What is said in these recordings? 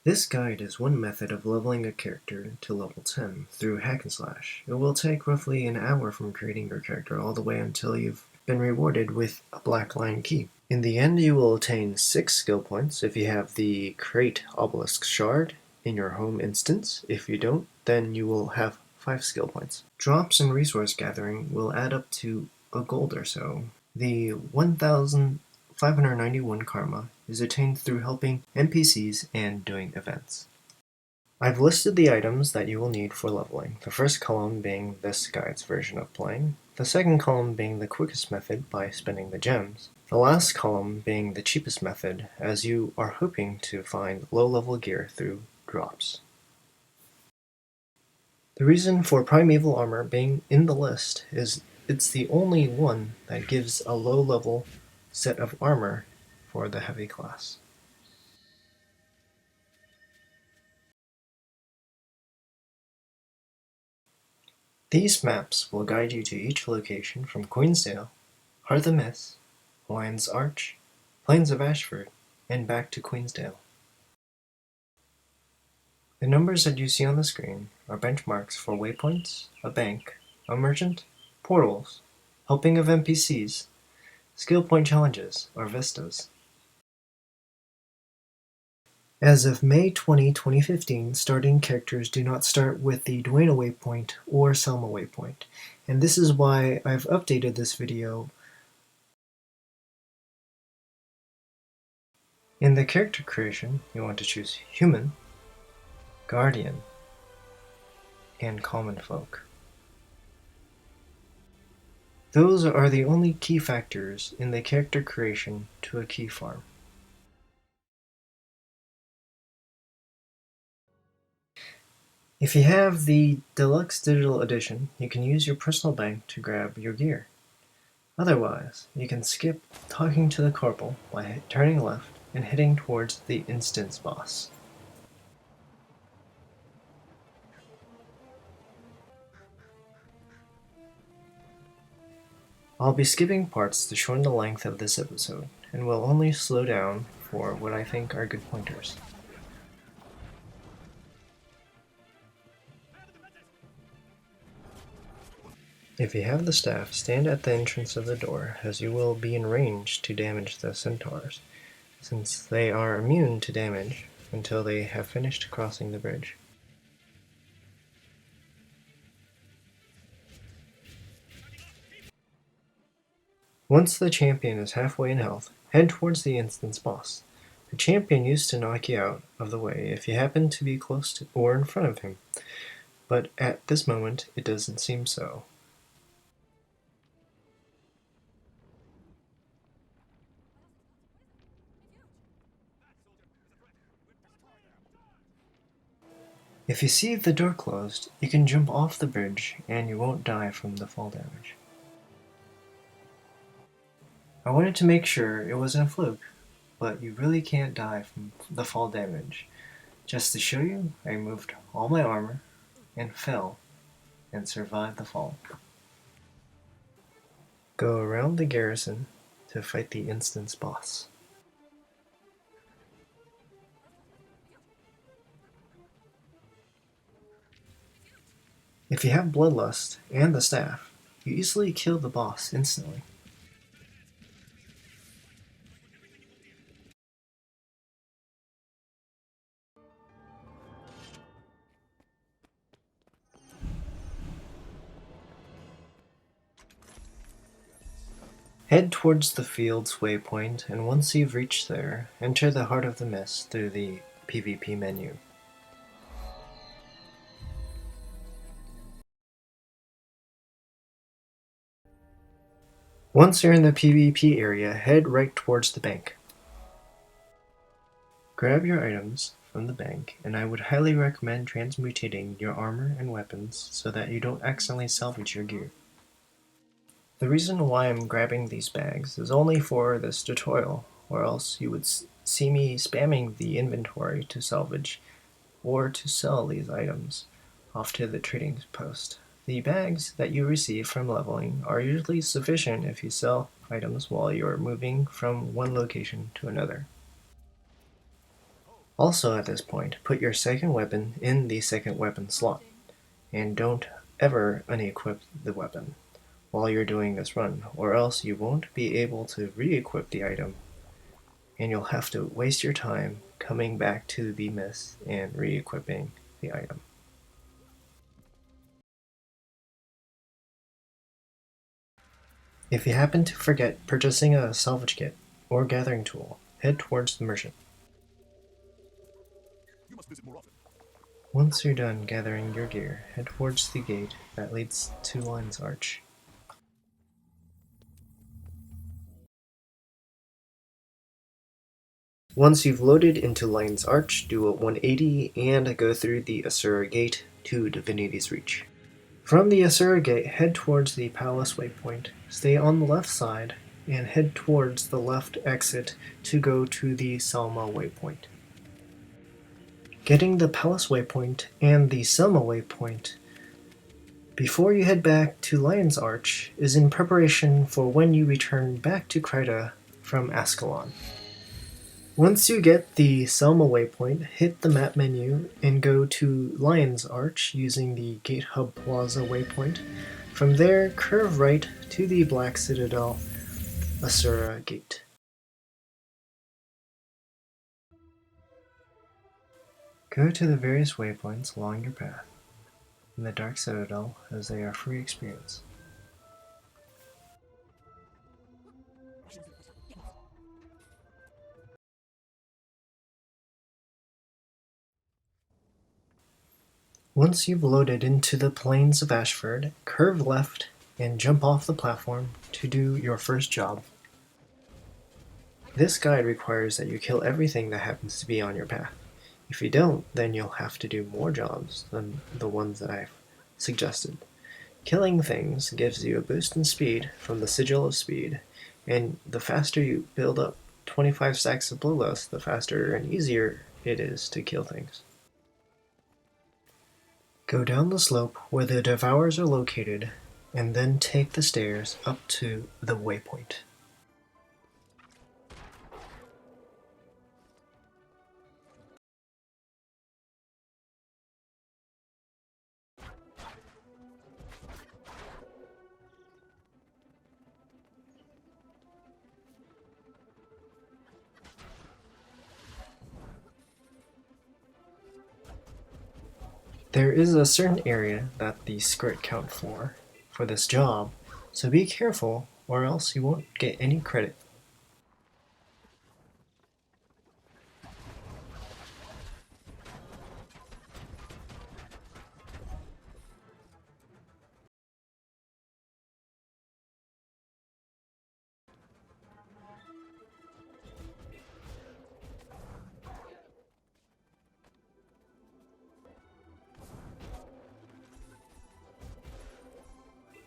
This guide is one method of leveling a character to level 10 through hack and slash. It will take roughly an hour from creating your character all the way until you've been rewarded with a black line key. In the end, you will attain 6 skill points if you have the Crate Obelisk Shard in your home instance. If you don't, then you will have 5 skill points. Drops and resource gathering will add up to a gold or so. The 1,591 karma is attained through helping NPCs and doing events. I've listed the items that you will need for leveling, the first column being this guide's version of playing, the second column being the quickest method by spending the gems, the last column being the cheapest method as you are hoping to find low-level gear through drops. The reason for Primeval Armor being in the list is it's the only one that gives a low-level set of armor for the heavy class. These maps will guide you to each location from Queensdale, Heart of the Mist, Lion's Arch, Plains of Ashford, and back to Queensdale. The numbers that you see on the screen are benchmarks for waypoints, a bank, a merchant, portals, helping of NPCs, skill point challenges, or vistas. As of May 20, 2015, starting characters do not start with the Dwayne waypoint or Salma waypoint, and this is why I've updated this video. In the character creation, you want to choose Human, Guardian, and Common Folk. Those are the only key factors in the character creation to a key farm. If you have the Deluxe Digital Edition, you can use your personal bank to grab your gear. Otherwise, you can skip talking to the corporal by turning left and heading towards the instance boss. I'll be skipping parts to shorten the length of this episode, and will only slow down for what I think are good pointers. If you have the staff, stand at the entrance of the door, as you will be in range to damage the centaurs, since they are immune to damage until they have finished crossing the bridge. Once the champion is halfway in health, head towards the instance boss. The champion used to knock you out of the way if you happen to be close to or in front of him, but at this moment it doesn't seem so. If you see the door closed, you can jump off the bridge and you won't die from the fall damage. I wanted to make sure it wasn't a fluke, but you really can't die from the fall damage. Just to show you, I removed all my armor and fell and survived the fall. Go around the garrison to fight the instance boss. If you have Bloodlust and the staff, you easily kill the boss instantly. Head towards the field's waypoint, and once you've reached there, enter the Heart of the Mist through the PvP menu. Once you're in the PvP area, head right towards the bank. Grab your items from the bank, and I would highly recommend transmutating your armor and weapons so that you don't accidentally salvage your gear. The reason why I'm grabbing these bags is only for this tutorial, or else you would see me spamming the inventory to salvage or to sell these items off to the trading post. The bags that you receive from leveling are usually sufficient if you sell items while you're moving from one location to another. Also at this point, put your second weapon in the second weapon slot, and don't ever unequip the weapon while you're doing this run, or else you won't be able to re-equip the item, and you'll have to waste your time coming back to the miss and re-equipping the item. If you happen to forget purchasing a salvage kit or gathering tool, head towards the merchant. Once you're done gathering your gear, head towards the gate that leads to Lion's Arch. Once you've loaded into Lion's Arch, do a 180 and go through the Asura Gate to Divinity's Reach. From the Asura Gate, head towards the Palace Waypoint, stay on the left side, and head towards the left exit to go to the Salma Waypoint. Getting the Palace Waypoint and the Selma Waypoint before you head back to Lion's Arch is in preparation for when you return back to Krita from Ascalon. Once you get the Selma Waypoint, hit the map menu and go to Lion's Arch using the Gate Hub Plaza waypoint. From there, curve right to the Black Citadel Asura Gate. Go to the various waypoints along your path in the Dark Citadel, as they are free experience. Once you've loaded into the Plains of Ashford, curve left and jump off the platform to do your first job. This guide requires that you kill everything that happens to be on your path. If you don't, then you'll have to do more jobs than the ones that I've suggested. Killing things gives you a boost in speed from the Sigil of Speed, and the faster you build up 25 stacks of bloodlust, the faster and easier it is to kill things. Go down the slope where the Devourers are located, and then take the stairs up to the waypoint. There is a certain area that the script count for this job, so be careful or else you won't get any credit.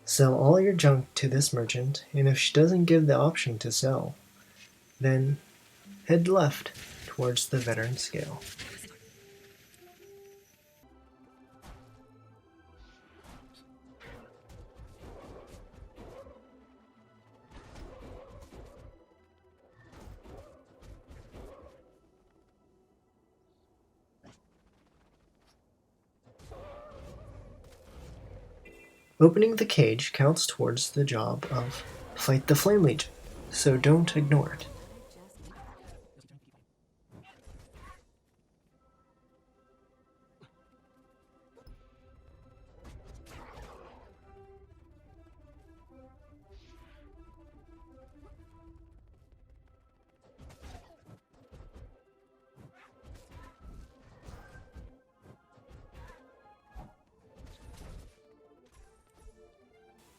Sell all your junk to this merchant, and if she doesn't give the option to sell, then head left towards the veteran scale. Opening the cage counts towards the job of Fight the Flame Legion, so don't ignore it.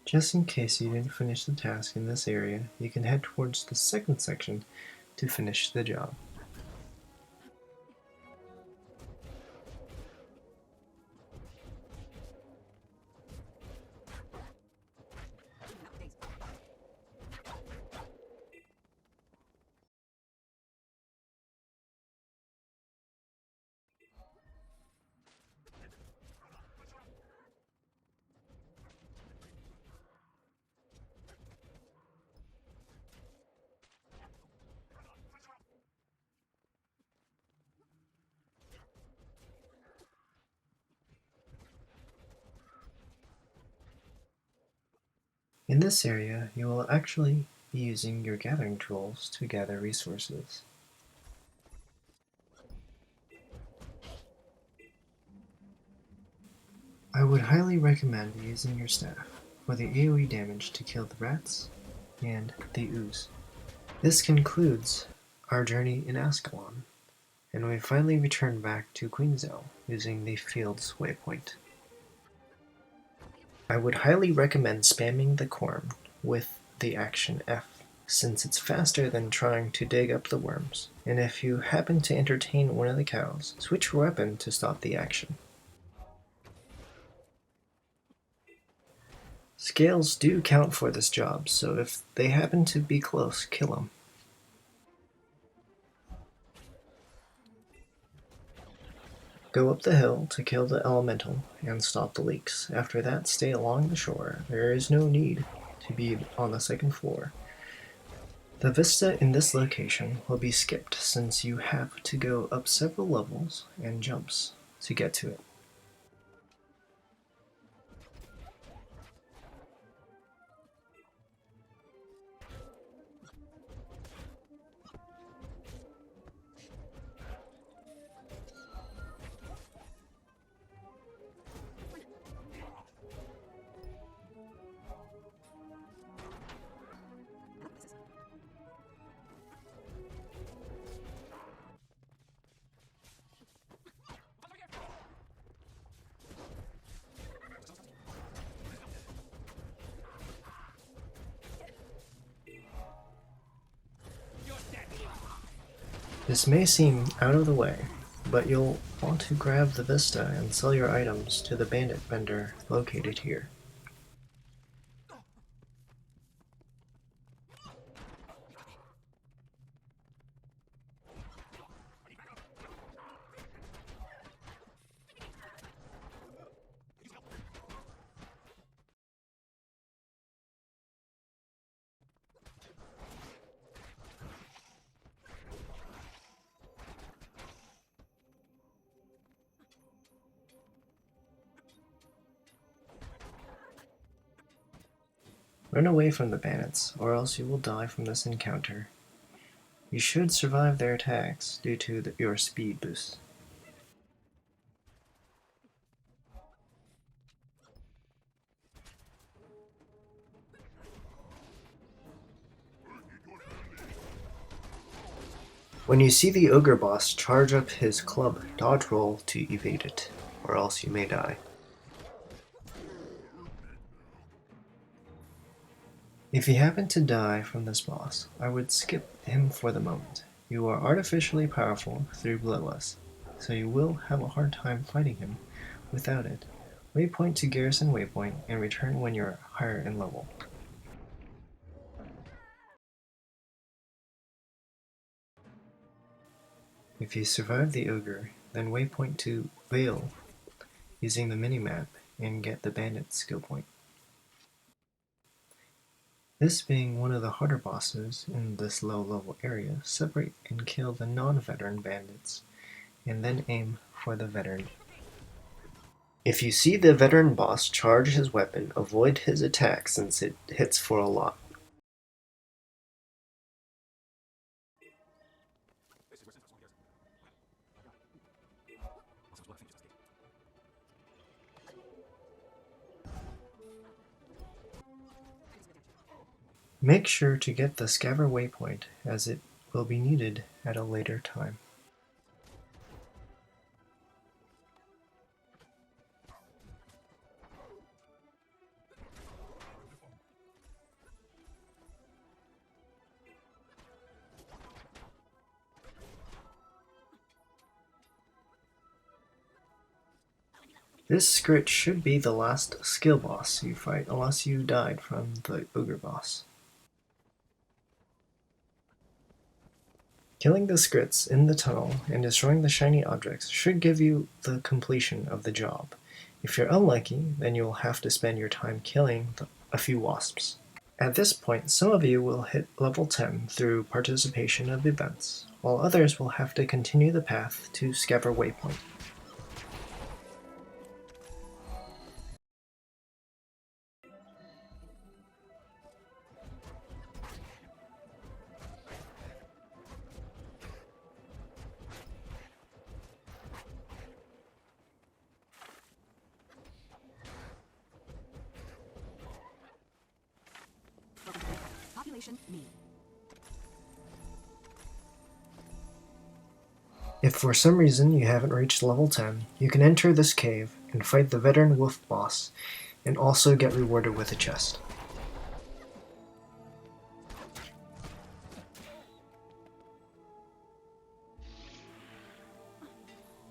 Just in case you didn't finish the task in this area, you can head towards the second section to finish the job. In this area, you will actually be using your gathering tools to gather resources. I would highly recommend using your staff for the AoE damage to kill the rats and the ooze. This concludes our journey in Ascalon, and we finally returned back to Queensdale using the field's waypoint. I would highly recommend spamming the corn with the action F, since it's faster than trying to dig up the worms, and if you happen to entertain one of the cows, switch your weapon to stop the action. Scales do count for this job, so if they happen to be close, kill them. Go up the hill to kill the elemental and stop the leaks. After that, stay along the shore. There is no need to be on the second floor. The vista in this location will be skipped since you have to go up several levels and jumps to get to it. This may seem out of the way, but you'll want to grab the vista and sell your items to the bandit vendor located here. Run away from the bandits, or else you will die from this encounter. You should survive their attacks due to your speed boost. When you see the ogre boss, charge up his club dodge roll to evade it, or else you may die. If you happen to die from this boss, I would skip him for the moment. You are artificially powerful through Bloodlust, so you will have a hard time fighting him without it. Waypoint to Garrison Waypoint and return when you're higher in level. If you survive the ogre, then waypoint to Vale using the minimap and get the bandit skill point. This being one of the harder bosses in this low level area, separate and kill the non-veteran bandits, and then aim for the veteran. If you see the veteran boss charge his weapon, avoid his attack since it hits for a lot. Make sure to get the Scaver waypoint as it will be needed at a later time. This script should be the last skill boss you fight unless you died from the ogre boss. Killing the scrits in the tunnel and destroying the shiny objects should give you the completion of the job. If you're unlucky, then you'll have to spend your time killing a few wasps. At this point, some of you will hit level 10 through participation of events, while others will have to continue the path to Scaver Waypoint. If for some reason you haven't reached level 10, you can enter this cave and fight the veteran wolf boss, and also get rewarded with a chest.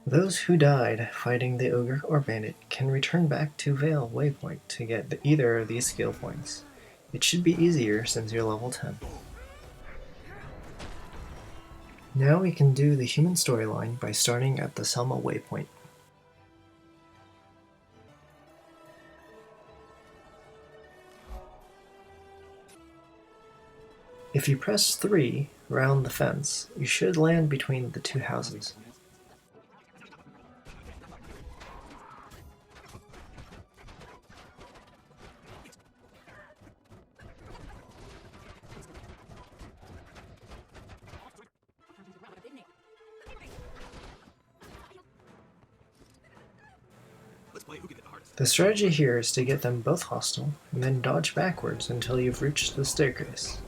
Those who died fighting the ogre or bandit can return back to Vale Waypoint to get either of these skill points. It should be easier since you're level 10. Now we can do the human storyline by starting at the Salma waypoint. If you press 3 around the fence, you should land between the two houses. The strategy here is to get them both hostile, and then dodge backwards until you've reached the staircase.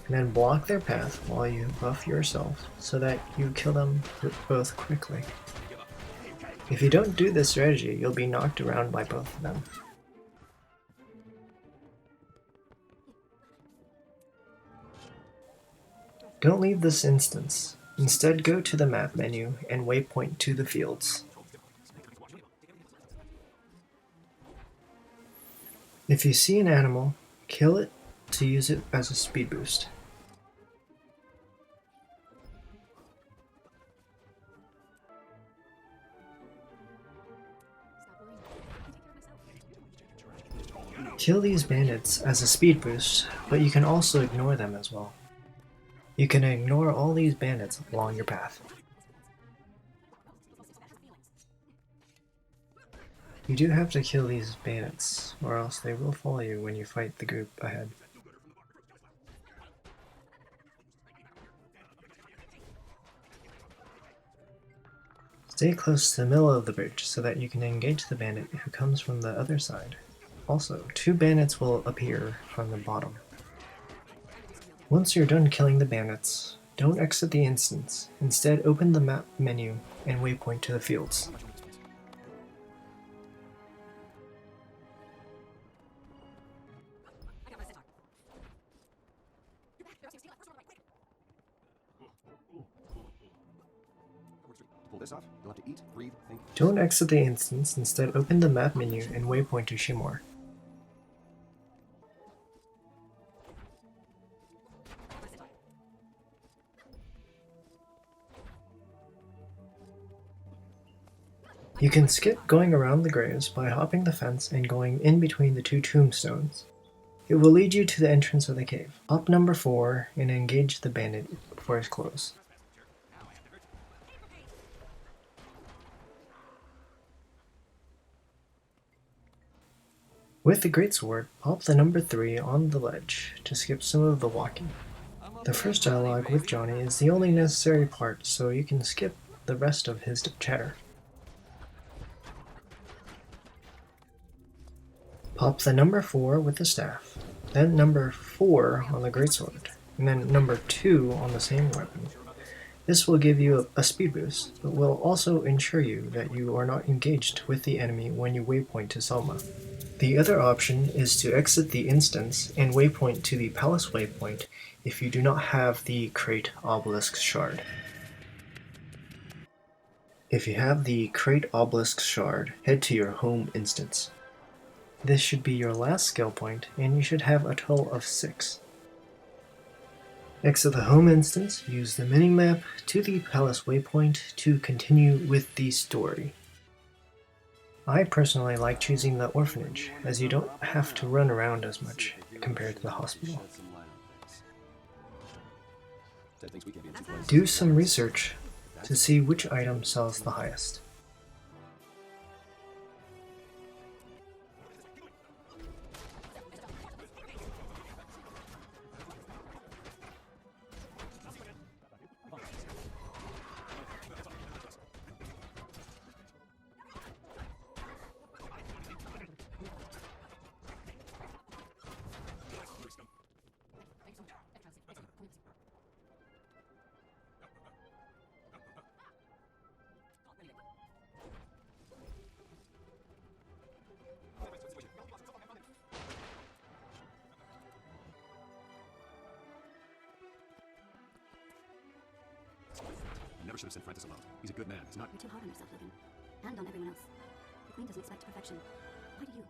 And then block their path while you buff yourself so that you kill them both quickly. If you don't do this strategy, you'll be knocked around by both of them. Don't leave this instance. Instead, go to the map menu and waypoint to the fields. If you see an animal, kill it to use it as a speed boost. Kill these bandits as a speed boost, but you can also ignore them as well. You can ignore all these bandits along your path. You do have to kill these bandits, or else they will follow you when you fight the group ahead. Stay close to the middle of the bridge so that you can engage the bandit who comes from the other side. Also, 2 bandits will appear from the bottom. Once you're done killing the bandits, don't exit the instance. Instead, open the map menu and waypoint to the fields. Don't exit the instance, instead open the map menu and waypoint to Shimor. You can skip going around the graves by hopping the fence and going in between the 2 tombstones. It will lead you to the entrance of the cave. Hop number 4 and engage the bandit before it's closed. With the greatsword, pop the number 3 on the ledge to skip some of the walking. The first dialogue with Johnny is the only necessary part, so you can skip the rest of his chatter. Pop the number 4 with the staff, then number 4 on the greatsword, and then number 2 on the same weapon. This will give you a speed boost, but will also ensure you that you are not engaged with the enemy when you waypoint to Salma. The other option is to exit the instance and waypoint to the palace waypoint if you do not have the crate obelisk shard. If you have the crate obelisk shard, head to your home instance. This should be your last skill point, and you should have a total of 6. Exit the home instance, use the minimap to the palace waypoint to continue with the story. I personally like choosing the orphanage, as you don't have to run around as much compared to the hospital. Do some research to see which item sells the highest. should have sent Francis alone. He's a good man. He's not. You're too hard on yourself, Logan. And on everyone else. The Queen doesn't expect perfection. Why do you?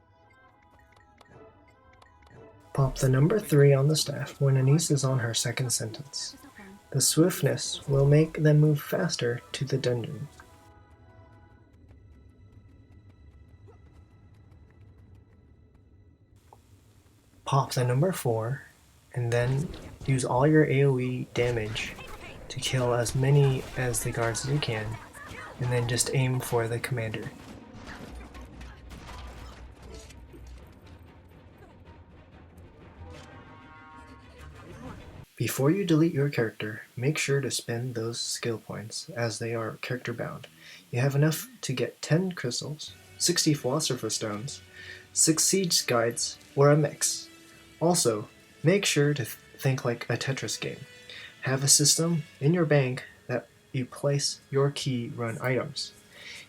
Pop the number 3 on the staff when Anise is on her second sentence. Just stop crying. The swiftness will make them move faster to the dungeon. Pop the number 4 and then use all your AoE damage to kill as many as the guards as you can, and then just aim for the commander. Before you delete your character, make sure to spend those skill points, as they are character bound. You have enough to get 10 crystals, 60 philosopher stones, 6 siege guides, or a mix. Also, make sure to think like a Tetris game. Have a system in your bank that you place your key run items.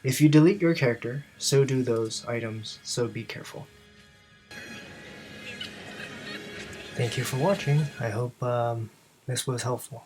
If you delete your character, so do those items, so be careful. Thank you for watching. I hope this was helpful.